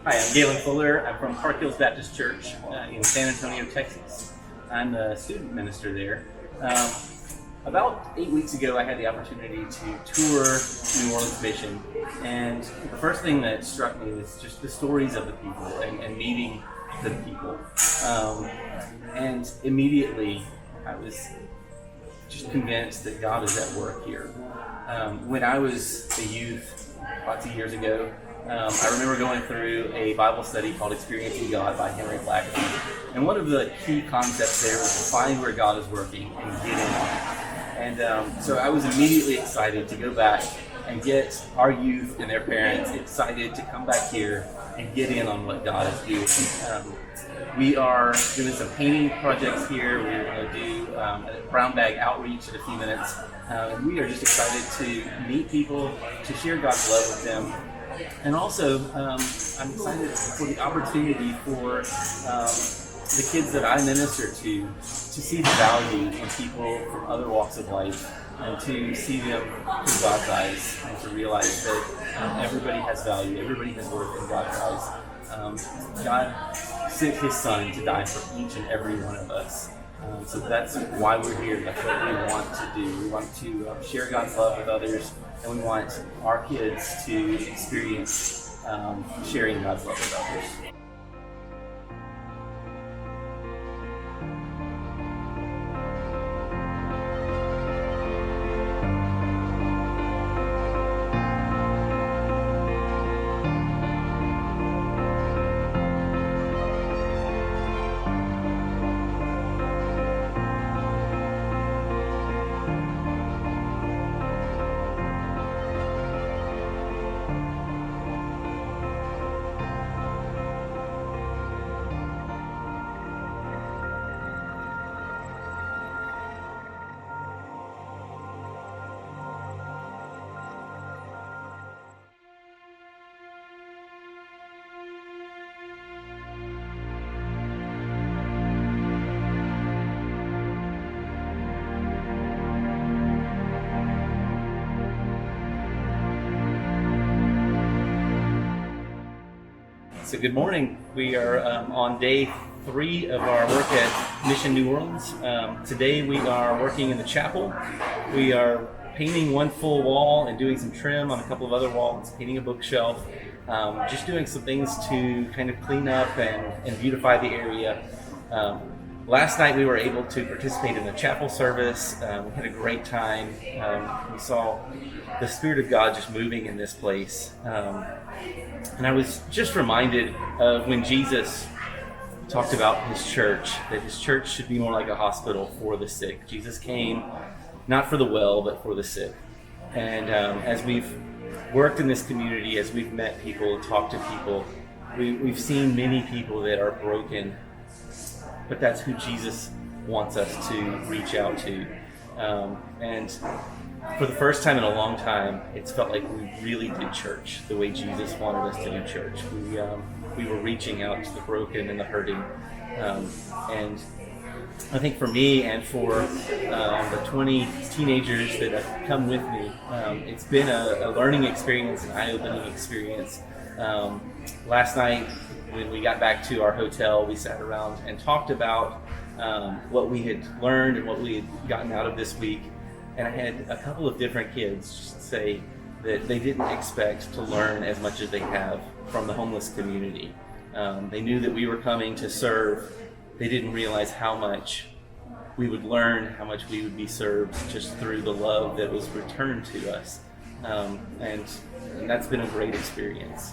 Hi, I'm Galen Fuller. I'm from Parkhills Baptist Church in San Antonio, Texas. I'm the student minister there. About 8 weeks ago, I had the opportunity to tour New Orleans Mission, and the first thing that struck me was just the stories of the people and meeting the people. And immediately, I was just convinced that God is at work here. When I was a youth, lots of years ago, I remember going through a Bible study called Experiencing God by Henry Blackaby. And one of the key concepts there was to find where God is working and get in on it. And so I was immediately excited to go back and get our youth and their parents excited to come back here and get in on what God is doing. We are doing some painting projects here. We're going to do a brown bag outreach in a few minutes. And we are just excited to meet people, to share God's love with them. And also, I'm excited for the opportunity for the kids that I minister to see the value in people from other walks of life and to see them through God's eyes and to realize that everybody has value, everybody has worth in God's eyes. God sent His Son to die for each and every one of us. So that's why we're here. That's what we want to do. We want to share God's love with others, and we want our kids to experience sharing God's love with others. So good morning. We are on day 3 of our work at Mission New Orleans. Today we are working in the chapel. We are painting one full wall and doing some trim on a couple of other walls, painting a bookshelf, just doing some things to kind of clean up and beautify the area. Last night we were able to participate in the chapel service. We had a great time. We saw the Spirit of God just moving in this place. And I was just reminded of when Jesus talked about His church, that His church should be more like a hospital for the sick. Jesus came not for the well, but for the sick. And as we've worked in this community, as we've met people, talked to people, we've seen many people that are broken, but that's who Jesus wants us to reach out to. And for the first time in a long time, it's felt like we really did church the way Jesus wanted us to do church. We were reaching out to the broken and the hurting. And I think for me and for the 20 teenagers that have come with me, it's been a learning experience, an eye-opening experience. Last night, when we got back to our hotel, we sat around and talked about what we had learned and what we had gotten out of this week. And I had a couple of different kids just say that they didn't expect to learn as much as they have from the homeless community. They knew that we were coming to serve. They didn't realize how much we would learn, how much we would be served just through the love that was returned to us. And that's been a great experience.